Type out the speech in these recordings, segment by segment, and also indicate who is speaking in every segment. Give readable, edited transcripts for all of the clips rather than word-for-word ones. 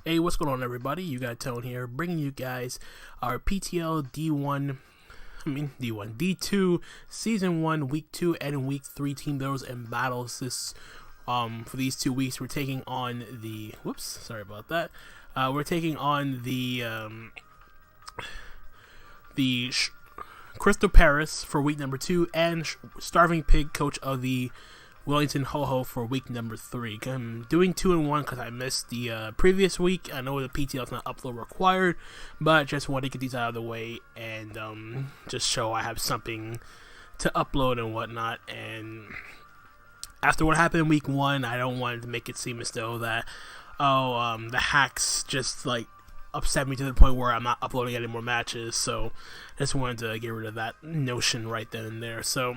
Speaker 1: Hey, what's going on, everybody? You got Tone here, bringing you guys our PTL D2 Season 1, Week 2, and Week 3 team builders and battles. For these 2 weeks, we're taking on the, we're taking on the Crystal Paris for week number 2, and StarvinPig, coach of the Wellington Ho-Ho, for week number 3. I'm doing 2 and 1 because I missed the previous week. I know the PTL is not upload required, but just want to get these out of the way and just show I have something to upload and whatnot. And after what happened in week 1, I don't want to make it seem as though that the hacks just like upset me to the point where I'm not uploading any more matches. So I just wanted to get rid of that notion right then and there. So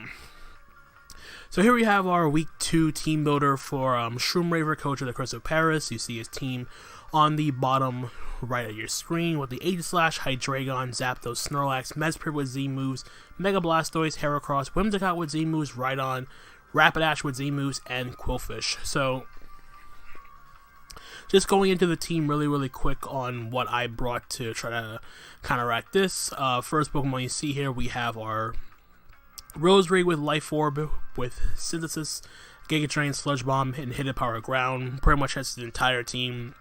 Speaker 1: here we have our week 2 team builder for Shroomraver, coach of the Crystal Paris. You see his team on the bottom right of your screen with the Aegislash, Hydreigon, Zapdos, Snorlax, Mesprit with Z moves, Mega Blastoise, Heracross, Whimsicott with Z moves, Rhydon, Rapidash with Z moves, and Qwilfish. So just going into the team really quick on what I brought to try to counteract this. First Pokemon you see here, we have our Roserade with Life Orb, with Synthesis, Giga Drain, Sludge Bomb, and Hidden Power Ground. Pretty much has the entire team.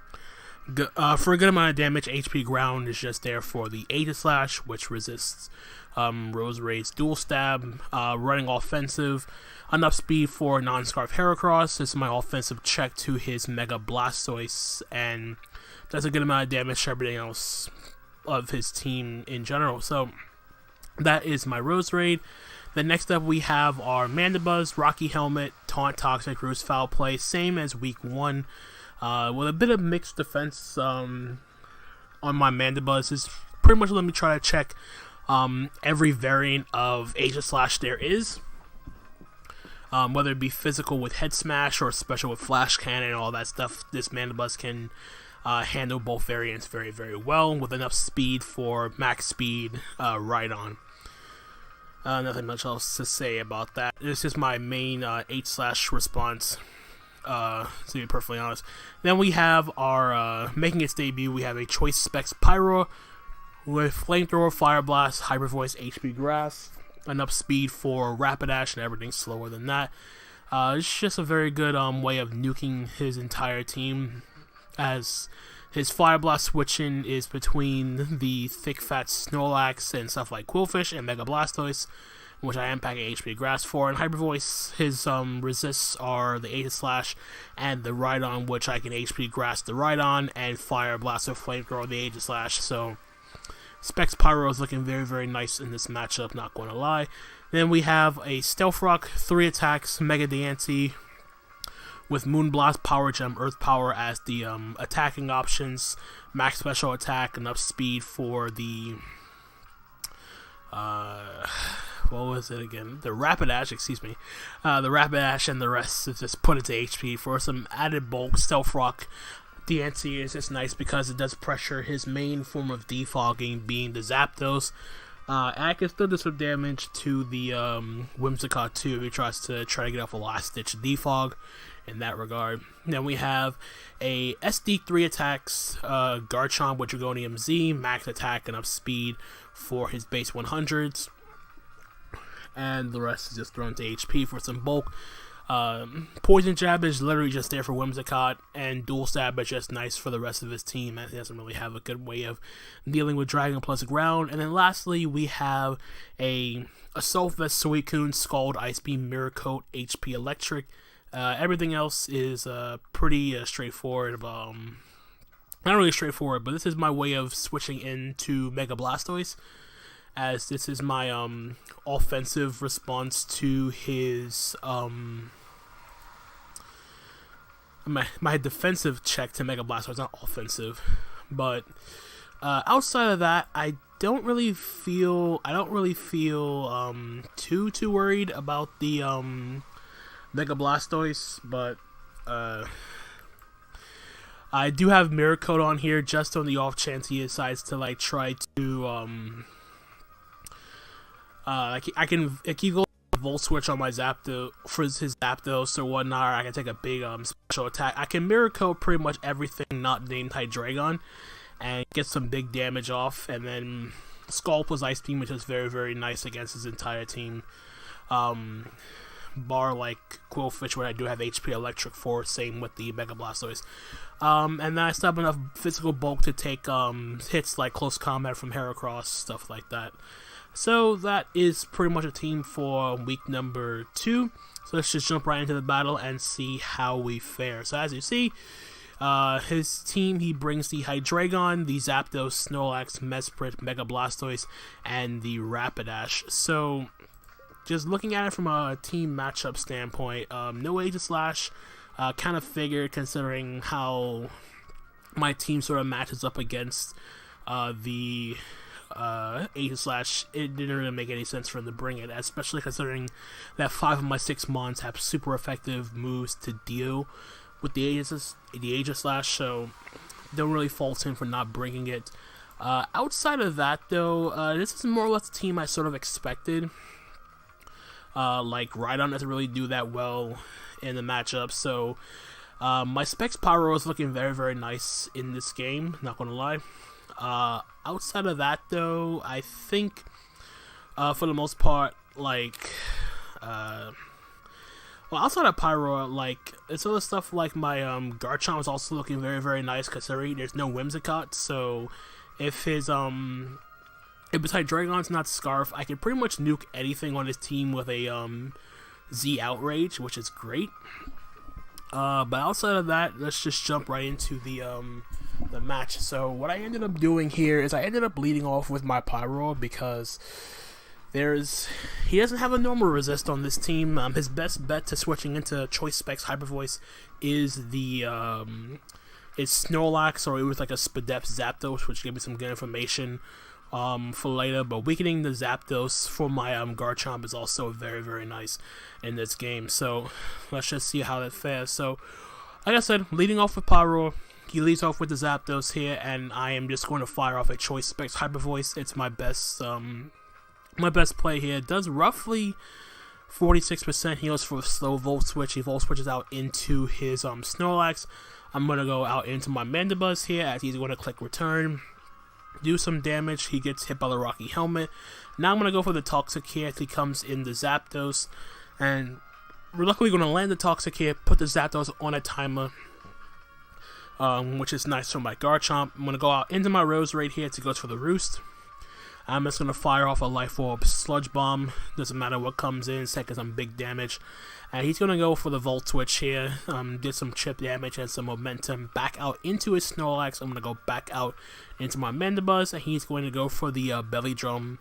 Speaker 1: For a good amount of damage, HP Ground is just there for the Aegislash, which resists Roserade's Dual Stab. Running offensive, enough speed for Non-Scarf Heracross. This is my offensive check to his Mega Blastoise, and does a good amount of damage to everything else of his team in general. So that is my Roserade. Then next up we have our Mandibuzz, Rocky Helmet, Taunt, Toxic Roost, Foul Play, same as week 1, with a bit of mixed defense on my Mandibuzz. Is pretty much let me try to check every variant of Aegislash there is, whether it be physical with Head Smash or special with Flash Cannon and all that stuff. This Mandibuzz can handle both variants very well, with enough speed for max speed Rhydon. Nothing much else to say about that. This is my main H/ response, to be perfectly honest. Then we have our, making its debut, we have a Choice Specs Pyro with Flamethrower, Fire Blast, Hyper Voice, HP Grass, enough speed for Rapidash, and everything slower than that. It's just a very good way of nuking his entire team, as his Fire Blast switching is between the thick fat Snorlax and stuff like Qwilfish and Mega Blastoise, which I am packing HP Grass for. And Hyper Voice, his resists are the Aegislash and the Rhydon, which I can HP Grass the Rhydon and Fire Blast or Flamethrower the Aegislash. So Specs Pyro is looking very nice in this matchup, not going to lie. Then we have a Stealth Rock, 3 attacks, Mega Diancie, with Moonblast, Power Gem, Earth Power as the attacking options, max special attack, enough speed for the what was it again? The Rapidash, the Rapidash, and the rest is just put into HP for some added bulk. Stealth Rock Diancie is just nice because it does pressure his main form of defogging, being the Zapdos. And I can still do some damage to the Whimsicott too if he tries to get off a last ditch defog in that regard. Then we have a SD3 attacks, Garchomp with Dragonium Z, max attack, enough speed for his base 100s, and the rest is just thrown to HP for some bulk. Poison Jab is literally just there for Whimsicott, and Dual Stab is just nice for the rest of his team, as he doesn't really have a good way of dealing with Dragon plus Ground. And then lastly, we have a Assault Vest, Suicune, Scald, Ice Beam, Mirror Coat, HP Electric. Everything else is pretty straightforward. Not really straightforward, but this is my way of switching into Mega Blastoise, as this is my offensive response to his my defensive check to Mega Blastoise, not offensive. But outside of that, I don't really feel too worried about the Mega Blastoise, but I do have Mirror Coat on here just on the off chance he decides to like try to I can go Volt Switch on my Zapdos for his Zapdos or whatnot. I can take a big special attack. I can Mirror Coat pretty much everything not named Hydreigon and get some big damage off. And then Scald plus Ice Beam, which is very, very nice against his entire team. Bar like Quillfish, where I do have HP Electric for, same with the Mega Blastoise. And then I still have enough physical bulk to take hits like Close Combat from Heracross, stuff like that. So that is pretty much a team for week number 2. So let's just jump right into the battle and see how we fare. So as you see, his team, he brings the Hydreigon, the Zapdos, Snorlax, Mesprit, Mega Blastoise, and the Rapidash. So just looking at it from a team matchup standpoint, no Aegislash, kind of figured considering how my team sort of matches up against the Aegislash. It didn't really make any sense for him to bring it, especially considering that 5 of my 6 Mons have super effective moves to deal with the Aegislash, so don't really fault him for not bringing it. Outside of that, though, this is more or less the team I sort of expected. Like Rhydon doesn't really do that well in the matchup, so my Specs Pyro is looking very, very nice in this game, not gonna lie. Outside of that, though, I think for the most part, like outside of Pyro, like it's other stuff like my Garchomp is also looking very, very nice considering there's no Whimsicott. So if his if besides Dragon's not Scarf, I can pretty much nuke anything on his team with a Z Outrage, which is great. But outside of that, let's just jump right into the match. So what I ended up doing here is I ended up leading off with my Pyro because he doesn't have a normal resist on this team. His best bet to switching into Choice Specs Hyper Voice is the is Snorlax, or it was like a Spadef Zapdos, which gave me some good information for later. But weakening the Zapdos for my Garchomp is also very, very nice in this game. So let's just see how that fares. So like I said, leading off with Pyro, he leads off with the Zapdos here, and I am just going to fire off a Choice Specs Hyper Voice. It's my best play here. It does roughly 46% heals for a slow Volt Switch. He Volt Switches out into his Snorlax. I'm going to go out into my Mandibuzz here as he's going to click return, do some damage. He gets hit by the Rocky Helmet. Now I'm going to go for the Toxic here as he comes in the Zapdos, and we're luckily going to land the Toxic here, put the Zapdos on a timer, which is nice for my Garchomp. I'm going to go out into my Roserade here to go for the Roost. I'm just going to fire off a Life Orb Sludge Bomb. Doesn't matter what comes in, taking some big damage. And he's going to go for the Volt Switch here. Get some chip damage and some momentum back out into his Snorlax. I'm going to go back out into my Mandibuzz. And he's going to go for the Belly Drum,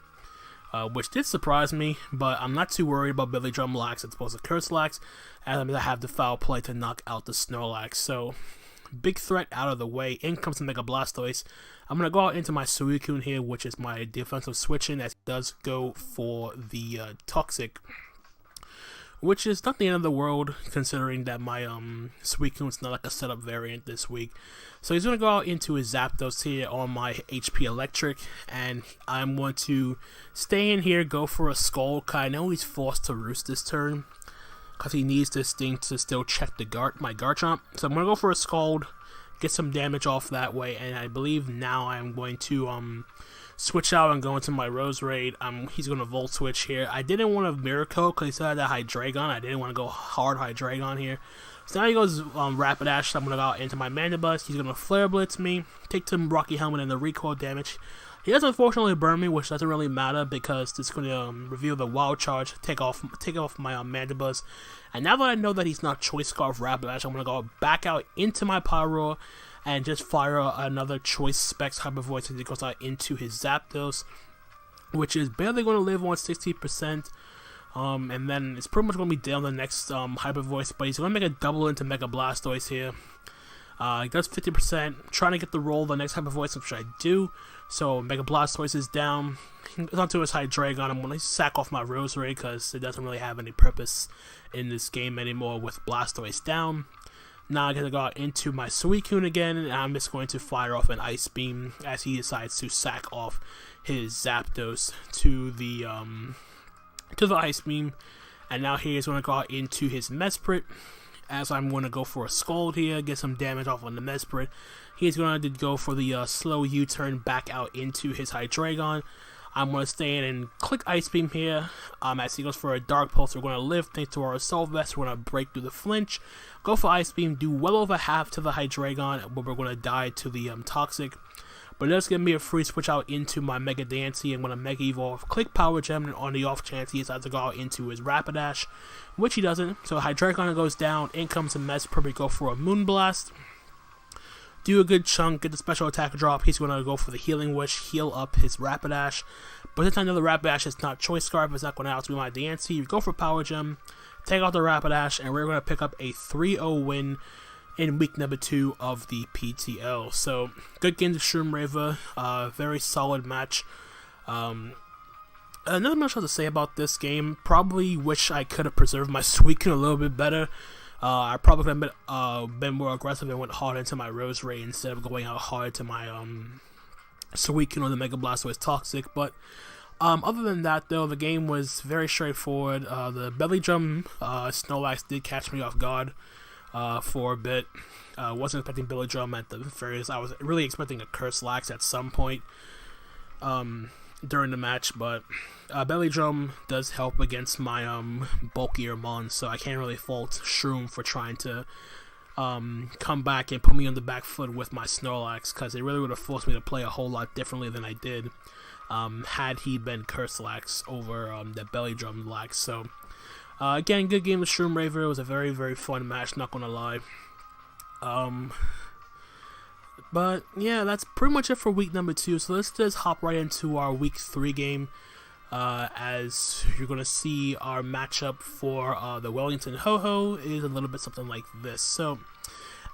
Speaker 1: which did surprise me. But I'm not too worried about Belly Drum Lax. It's supposed to Curse Lax. And I'm going to have the Foul Play to knock out the Snorlax. So big threat out of the way. In comes the Mega Blastoise. I'm going to go out into my Suicune here, which is my defensive switch-in, as he does go for the Toxic, which is not the end of the world, considering that my Suicune's not like a setup variant this week. So he's going to go out into his Zapdos here on my HP Electric, and I'm going to stay in here, go for a Scald. I know he's forced to Roost this turn, because he needs this thing to still check my Garchomp. So I'm going to go for a Scald, get some damage off that way, and I believe now I'm going to switch out and go into my Roserade. He's going to Volt Switch here. I didn't want to Mirror Coat because he still had that Hydreigon. I didn't want to go hard Hydreigon here. So now he goes Rapidash. So I'm going to go out into my Mandibuzz. He's going to Flare Blitz me, take some Rocky Helmet and the recoil damage. He does unfortunately burn me, which doesn't really matter because it's going to reveal the Wild Charge, take off my Mandibuzz. And now that I know that he's not Choice Scarf Rapidash, I'm going to go back out into my Pyro and just fire another Choice Specs Hyper Voice as he goes out into his Zapdos, which is barely going to live on 60%. And then it's pretty much going to be down the next Hyper Voice, but he's going to make a double into Mega Blastoise here. He does 50%, trying to get the roll the next Hyper Voice, which I do. So Mega Blastoise is down. It's onto his Hydreigon. I'm going to sack off my Roserade because it doesn't really have any purpose in this game anymore with Blastoise down. Now I'm going to go out into my Suicune again, and I'm just going to fire off an Ice Beam as he decides to sack off his Zapdos to the Ice Beam. And now he's going to go out into his Mesprit, as I'm going to go for a Scald here, get some damage off on the Mesprit. He's going to go for the slow U-turn back out into his Hydreigon. I'm going to stay in and click Ice Beam here. As he goes for a Dark Pulse, we're going to live thanks to our Assault Vest. We're going to break through the flinch, go for Ice Beam, do well over half to the Hydreigon, but we're going to die to the Toxic. But it does give me a free switch out into my Mega Dancey. I'm going to Mega Evolve, click Power Gem, and on the off chance he decides to go out into his Rapidash, which he doesn't. So Hydreigon goes down, in comes a Mesprit, we go for a Moonblast. Do a good chunk, get the special attack drop. He's going to go for the Healing Wish, heal up his Rapidash. But this time the Rapidash is not Choice Scarf, it's not going to outspeed my Dancey. We go for Power Gem, take out the Rapidash, and we're going to pick up a 3-0 win in week number 2 of the PTL. So, good game to Shroom Raver, very solid match. Another much to say about this game, probably wish I could have preserved my Suicune a little bit better. I probably could have been more aggressive and went hard into my Roserade instead of going out hard to my Suicune or the Mega Blastoise Toxic. But other than that, though, the game was very straightforward. The Belly Drum Snorlax did catch me off guard for a bit. Wasn't expecting Belly Drum at the various. I was really expecting a Curse-Lax at some point during the match, but Belly Drum does help against my bulkier Mons, so I can't really fault Shroom for trying to come back and put me on the back foot with my Snorlax, because it really would have forced me to play a whole lot differently than I did had he been Curse-Lax over the Belly Drum Lax. So again, good game with Shroom Raver. It was a very, very fun match, not gonna lie. But yeah, that's pretty much it for week number 2. So let's just hop right into our week 3 game. As you're going to see, our matchup for the Wellington Ho-Ho is a little bit something like this. So,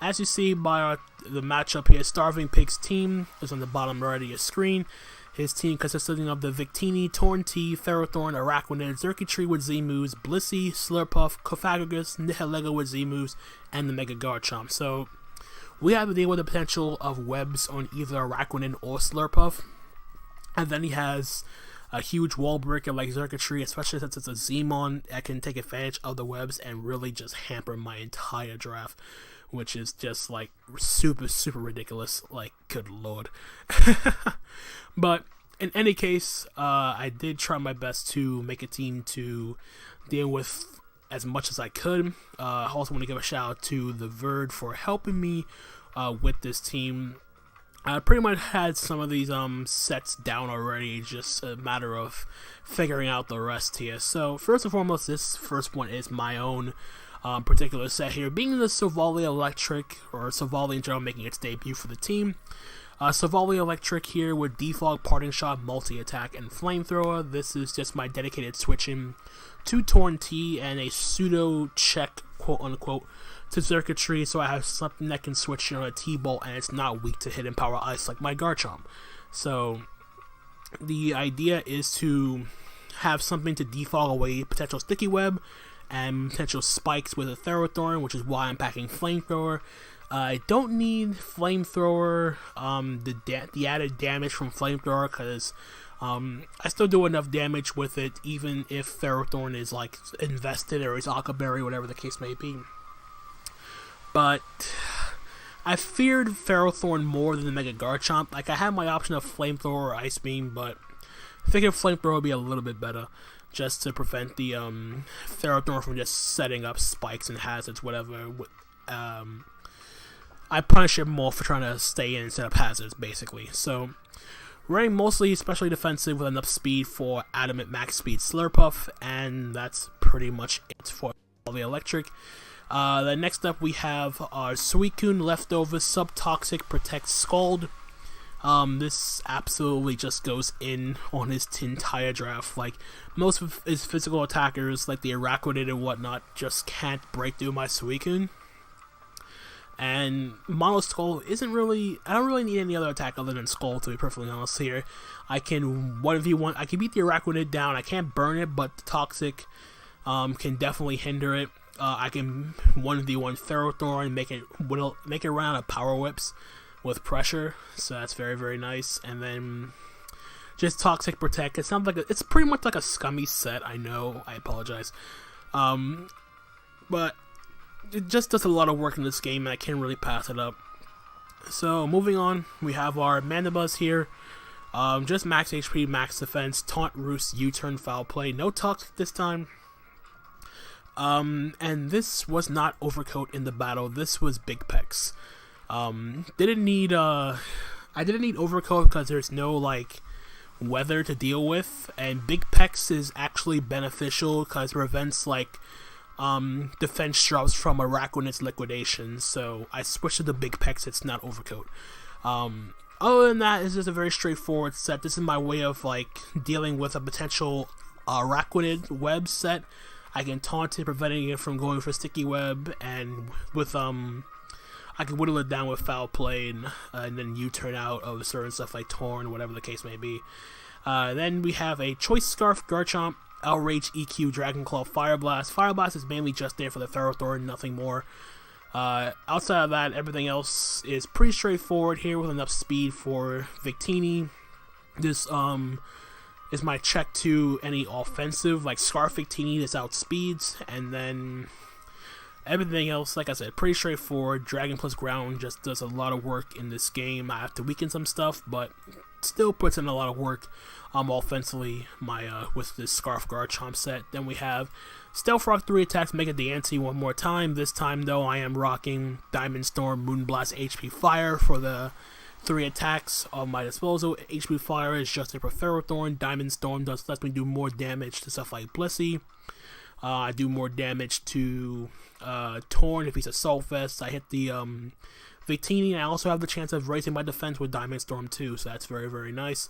Speaker 1: as you see by the matchup here, StarvinPig's team is on the bottom right of your screen. His team consisting of the Victini, Torntea, Ferrothorn, Araquanid, Xurkitree with Z-moves, Blissey, Slurpuff, Cofagrigus, Nihilego with Z-moves, and the Mega Garchomp. So, we have to deal with the potential of webs on either Araquanid or Slurpuff. And then he has a huge wall breaker like Xurkitree, especially since it's a Z-Mon that can take advantage of the webs and really just hamper my entire draft, which is just like super, super ridiculous. Like, good lord. But in any case, I did try my best to make a team to deal with as much as I could. I also want to give a shout out to the Verd for helping me with this team. I pretty much had some of these sets down already, just a matter of figuring out the rest here. So first and foremost, this first one is my own particular set here, being the Silvally Electric, or Silvally in general, making its debut for the team. Silvally Electric here with Defog, Parting Shot, Multi-Attack, and Flamethrower. This is just my dedicated switching to Torntea and a pseudo-check, quote-unquote, to Xurkitree, so I have something that can switch on a T-Bolt and it's not weak to Hidden Power Ice like my Garchomp. So the idea is to have something to defog away potential Sticky Web and potential spikes with a Ferrothorn, which is why I'm packing Flamethrower. I don't need Flamethrower, the added damage from Flamethrower, because I still do enough damage with it, even if Ferrothorn is like invested or is Aqua Berry, whatever the case may be. But I feared Ferrothorn more than the Mega Garchomp. Like, I had my option of Flamethrower or Ice Beam, but I figured Flamethrower would be a little bit better, just to prevent the Ferrothorn from just setting up spikes and hazards, whatever. I punish it more for trying to stay in and set up hazards, basically. So, running mostly especially defensive with enough speed for Adamant Max Speed Slurpuff, and that's pretty much it for the Electric. Then next up we have our Suicune Leftover Subtoxic Protect Scald. This absolutely just goes in on his entire draft. Like, most of his physical attackers, like the Araquanid and whatnot, just can't break through my Suicune. And Mono Skull isn't really, I don't really need any other attack other than Skull, to be perfectly honest here. I can 1v1, I can beat the Araquanid down, I can't burn it, but the Toxic can definitely hinder it. I can 1v1 Ferrothorn, make it run out of Power Whips with pressure, so that's very, very nice. And then just Toxic Protect. It sounds like it's pretty much like a scummy set. I know, I apologize, But it just does a lot of work in this game, and I can't really pass it up. So moving on, we have our Mandibuzz here. Just max HP, max defense, taunt, roost, U-turn, foul play, no toxic this time. And this was not Overcoat in the battle. This was Big Pex. Didn't need I didn't need Overcoat because there's no like weather to deal with, and Big Pex is actually beneficial because it prevents like defense drops from Araquanid's liquidation. So I switched to the Big Pex. It's not Overcoat. Other than that, it's just a very straightforward set. This is my way of like dealing with a potential Araquanid web set. I can taunt it, preventing it from going for sticky web, and with I can whittle it down with foul play and then U-turn out of certain stuff like Torn, whatever the case may be. Then we have a Choice Scarf, Garchomp, Outrage, EQ, Dragon Claw, Fire Blast. Fire Blast is mainly just there for the Ferrothorn, nothing more. Outside of that, everything else is pretty straightforward here with enough speed for Victini. This is my check to any offensive, like Scarf Victini, this outspeeds, and then everything else, like I said, pretty straightforward. Dragon plus Ground just does a lot of work in this game. I have to weaken some stuff, but still puts in a lot of work offensively with this Scarf Garchomp set. Then we have Stealth Rock, 3 attacks, make it the ante one more time. This time, though, I am rocking Diamond Storm, Moonblast, HP Fire for the 3 attacks on my disposal. HP Fire is just a Ferrothorn. Diamond Storm lets me do more damage to stuff like Blissey. I do more damage to Torn if he's Assault Vest. I hit the Victini, and I also have the chance of raising my defense with Diamond Storm too, so that's very, very nice.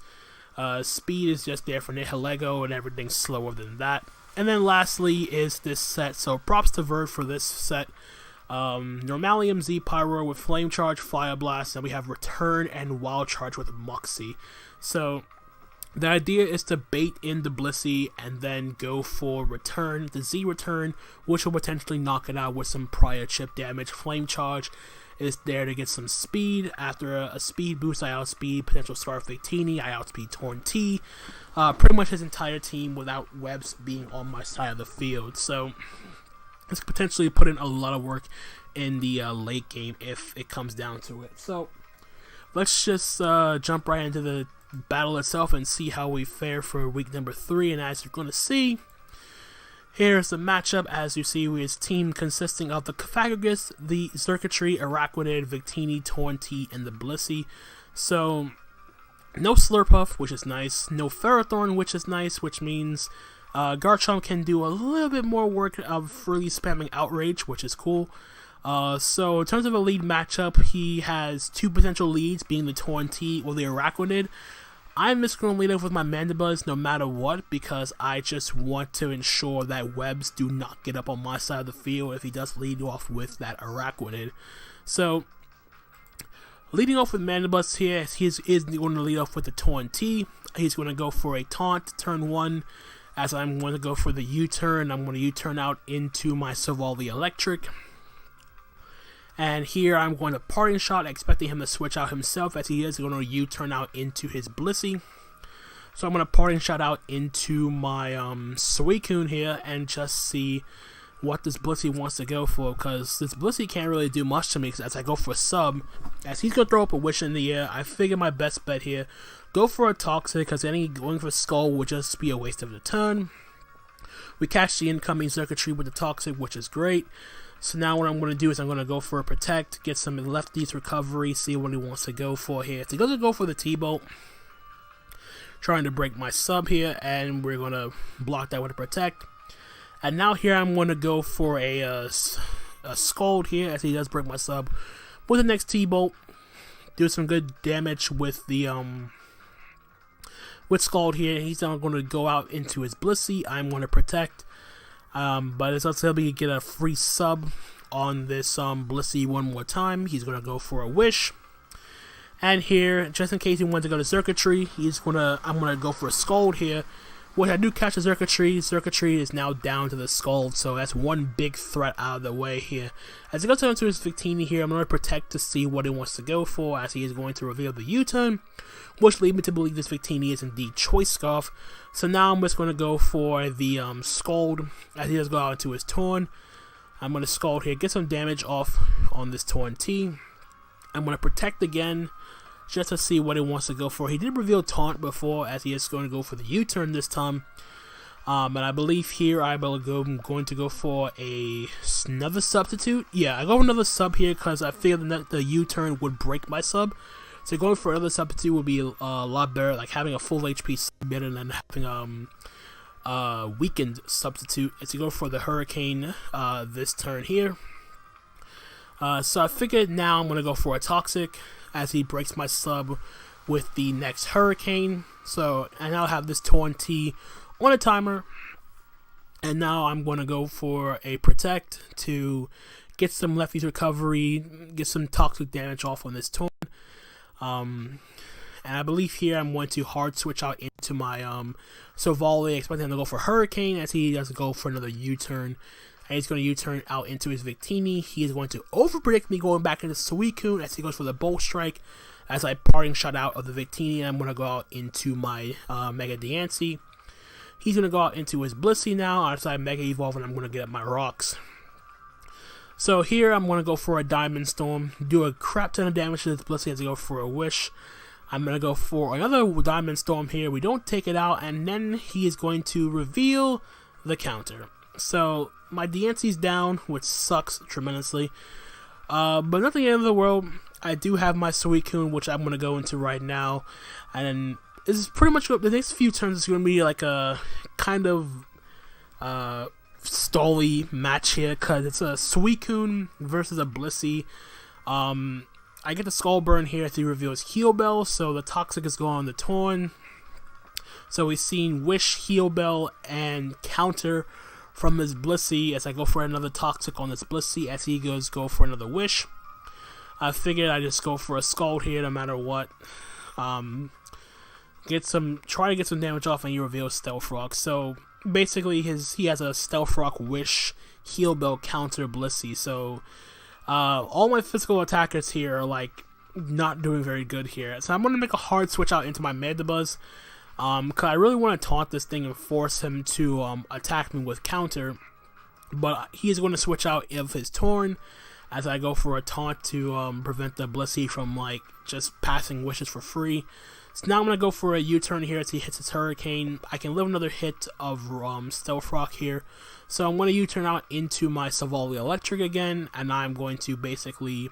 Speaker 1: Speed is just there for Nihilego, and everything's slower than that. And then lastly is this set, so props to Verd for this set. Normalium, Z Pyro with Flame Charge, Fire Blast, and we have Return and Wild Charge with Moxie. So the idea is to bait in the Blissey and then go for Return, the Z Return, which will potentially knock it out with some prior chip damage. Flame Charge is there to get some speed. After a speed boost, I outspeed potential Scarf Victini, I outspeed Torn T. Pretty much his entire team without webs being on my side of the field. So this could potentially put in a lot of work in the late game if it comes down to it. So let's just jump right into the battle itself and see how we fare for week number 3. And as you're going to see, here's the matchup. As you see, his team consisting of the Cofagrigus, the Circuitry, Araquanid, Victini, Torn T, and the Blissey. So no Slurpuff, which is nice. No Ferrothorn, which is nice, which means Garchomp can do a little bit more work of freely spamming Outrage, which is cool. So in terms of a lead matchup, he has 2 potential leads, being the Torn T or the Araquanid. I'm just going to lead off with my Mandibuzz no matter what, because I just want to ensure that webs do not get up on my side of the field if he does lead off with that Araquanid. So leading off with Mandibuzz here, he is going to lead off with the Torn T. He's going to go for a taunt turn 1. As I'm going to go for the U-turn, I'm going to U-turn out into my Silvally Electric. And here I'm going to Parting Shot, expecting him to switch out himself, as he is going to U-turn out into his Blissey. So I'm going to Parting Shot out into my Suicune here and just see what this Blissey wants to go for, because this Blissey can't really do much to me as I go for a sub. As he's going to throw up a Wish in the air, I figure my best bet here, go for a Toxic, because any going for Skull would just be a waste of the turn. We catch the incoming Circuitry with the Toxic, which is great. So now what I'm going to do is I'm going to go for a Protect, get some Lefties recovery, see what he wants to go for here. So he doesn't go for the T-Bolt, trying to break my sub here, and we're going to block that with a Protect. And now here I'm going to go for a Scald here, as he does break my sub with the next T-Bolt. Do some good damage with the with Scald here. He's now going to go out into his Blissey. I'm going to Protect. But it's also going to get a free sub on this Blissey one more time. He's going to go for a Wish. And here, just in case he wants to go to Circuitry, I'm going to go for a Scald here, which I do catch the circuitry. Circuitry is now down to the skull, so that's one big threat out of the way here. As he goes into his Victini here, I'm going to protect to see what he wants to go for, as he is going to reveal the U-turn, which leads me to believe this Victini is indeed Choice Scarf. So now I'm just going to go for the Scald, as he does go out into his Torn. I'm going to Scald here, get some damage off on this Torn T. I'm going to protect again, just to see what he wants to go for. He did reveal Taunt before, as he is going to go for the U-turn this time. And I believe here I'm going to go for another substitute. Yeah, I go for another sub here because I feel that the U-turn would break my sub. So going for another substitute would be a lot better, like having a full HP sub better than having weakened substitute. Is to go for the Hurricane this turn here. So I figured now I'm going to go for a Toxic, as he breaks my sub with the next Hurricane. So I now have this Torn T on a timer, and now I'm going to go for a Protect to get some lefties recovery, get some toxic damage off on this Torn. And I believe here I'm going to hard switch out into my Sovali, expecting him to go for Hurricane, as he does go for another U-turn. And he's going to U-turn out into his Victini. He is going to overpredict me going back into Suicune, as he goes for the Bolt Strike, as I parting shot out of the Victini. I'm going to go out into my Mega Diancie. He's going to go out into his Blissey now, as I Mega Evolve, and I'm going to get up my Rocks. So here I'm going to go for a Diamond Storm, do a crap ton of damage to this Blissey as I go for a Wish. I'm going to go for another Diamond Storm here. We don't take it out, and then he is going to reveal the counter. So my Diancie's down, which sucks tremendously. But nothing in the world. I do have my Suicune, which I'm going to go into right now. And this is pretty much the next few turns is going to be like a kind of stally match here, because it's a Suicune versus a Blissey. I get the Skull Burn here as he reveals Heal Bell, so the Toxic is going on the Torn. So we've seen Wish, Heal Bell, and counter from his Blissey as I go for another Toxic on this Blissey, as he go for another Wish. I figured I'd just go for a Scald here no matter what. Try to get some damage off, and he reveals Stealth Rock. So basically he has a Stealth Rock, Wish, Heal Bell, counter, Blissey. So all my physical attackers here are like not doing very good here. So I'm going to make a hard switch out into my Mandibuzz. Because I really want to taunt this thing and force him to attack me with counter, but he is going to switch out of his Torn as I go for a taunt to prevent the Blissey from like just passing wishes for free. So now I'm going to go for a U-turn here as he hits his Hurricane. I can live another hit of Stealth Rock here, so I'm going to U-turn out into my Savali Electric again, and I'm going to basically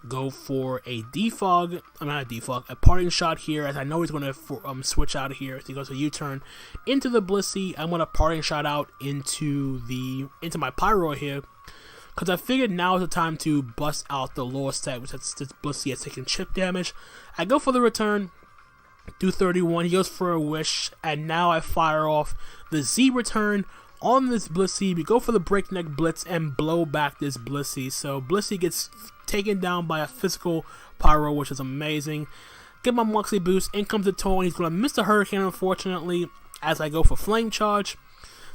Speaker 1: go for a defog. I'm not a defog, a parting shot here, as I know he's going to switch out of here. As he goes to U-turn into the Blissey, I'm going to parting shot out into my Pyro here, because I figured now is the time to bust out the lower set, which is this Blissey has taken chip damage. I go for the return, do 31. He goes for a Wish, and now I fire off the Z return on this Blissey. We go for the Breakneck Blitz and blow back this Blissey. So Blissey gets taken down by a physical Pyro, which is amazing. Get my Moxie boost, in comes the Torn. He's going to miss the Hurricane, unfortunately, as I go for Flame Charge.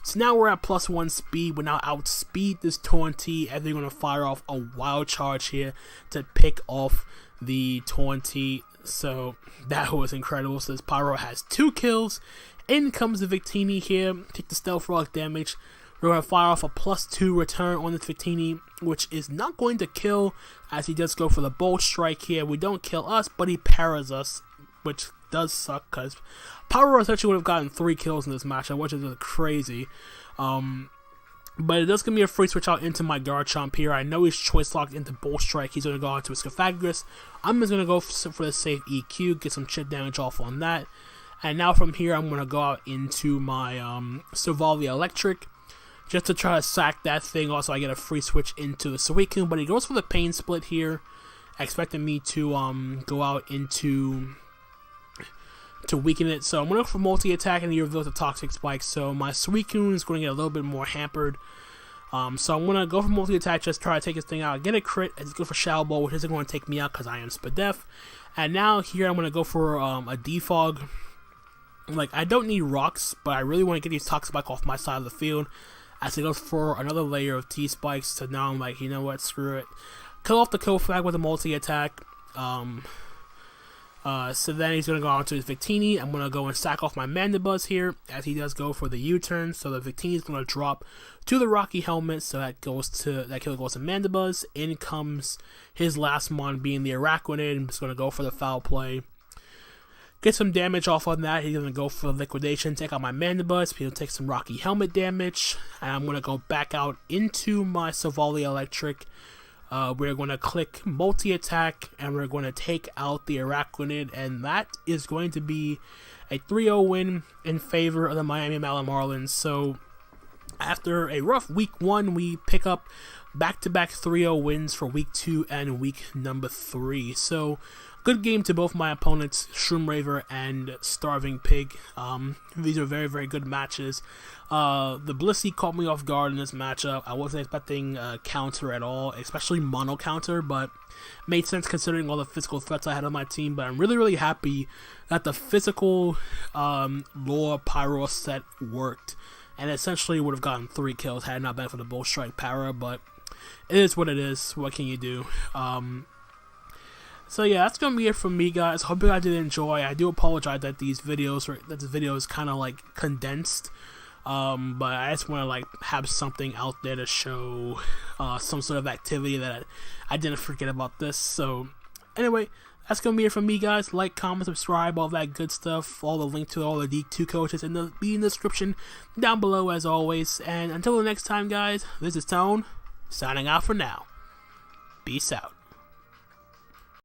Speaker 1: So now we're at +1 speed. We now outspeed this Torn T, as they're going to fire off a Wild Charge here to pick off the Torn T. So that was incredible. So this Pyro has 2 kills. In comes the Victini here, take the Stealth Rock damage. We're going to fire off a +2 return on this Victini, which is not going to kill, as he does go for the Bolt Strike here. We don't kill us, but he paras us, which does suck, because Pyro essentially would have gotten 3 kills in this matchup, which is crazy. But it does give me a free switch out into my Garchomp here. I know he's choice locked into Bolt Strike. He's going to go out to his Scythagus. I'm just going to go for the safe EQ, get some chip damage off on that. And now from here, I'm going to go out into my Savali Electric, just to try to sack that thing. Also, I get a free switch into the Suicune, but he goes for the Pain Split here, expecting me to go out into to weaken it. So I'm going to go for multi-attack, and he reveals a Toxic Spike. So my Suicune is going to get a little bit more hampered. So I'm going to go for multi-attack, just try to take this thing out. Get a crit, as he goes for Shadow Ball, which isn't going to take me out because I am Spadef. And now here I'm going to go for a Defog. Like, I don't need rocks, but I really want to get these Toxaspike off my side of the field. As he goes for another layer of T-Spikes, so now I'm like, you know what, screw it. Kill off the Kofag with a multi-attack. So then he's going to go on to his Victini. I'm going to go and sack off my Mandibuzz here, as he does go for the U-turn. So the Victini is going to drop to the Rocky Helmet, so that kill goes to Mandibuzz. In comes his last mon, being the Araquanid. I'm just going to go for the foul play. Get some damage off on that. He's going to go for liquidation, take out my Mandibuzz. He'll take some Rocky Helmet damage. And I'm going to go back out into my Savali Electric. We're going to click multi-attack, and we're going to take out the Araquanid. And that is going to be a 3-0 win in favor of the Miami Malamarlins. So after a rough week 1, we pick up back-to-back 3-0 wins for week 2 and week number 3. So good game to both my opponents, Shroomraver and StarvinPig. These are very, very good matches. The Blissey caught me off guard in this matchup. I wasn't expecting a counter at all, especially mono counter, but made sense considering all the physical threats I had on my team. But I'm really, really happy that the physical Lure Pyro set worked, and essentially would have gotten 3 kills had it not been for the Bull Strike Para, but it is what it is. What can you do? So yeah, that's gonna be it from me, guys. Hope you guys did enjoy. I do apologize that this video is kind of like condensed, but I just want to like have something out there to show some sort of activity that I didn't forget about this. So anyway, that's gonna be it from me, guys. Like, comment, subscribe, all that good stuff. All the link to all the D2 coaches in the description down below as always. And until the next time, guys, this is Tone signing out for now. Peace out.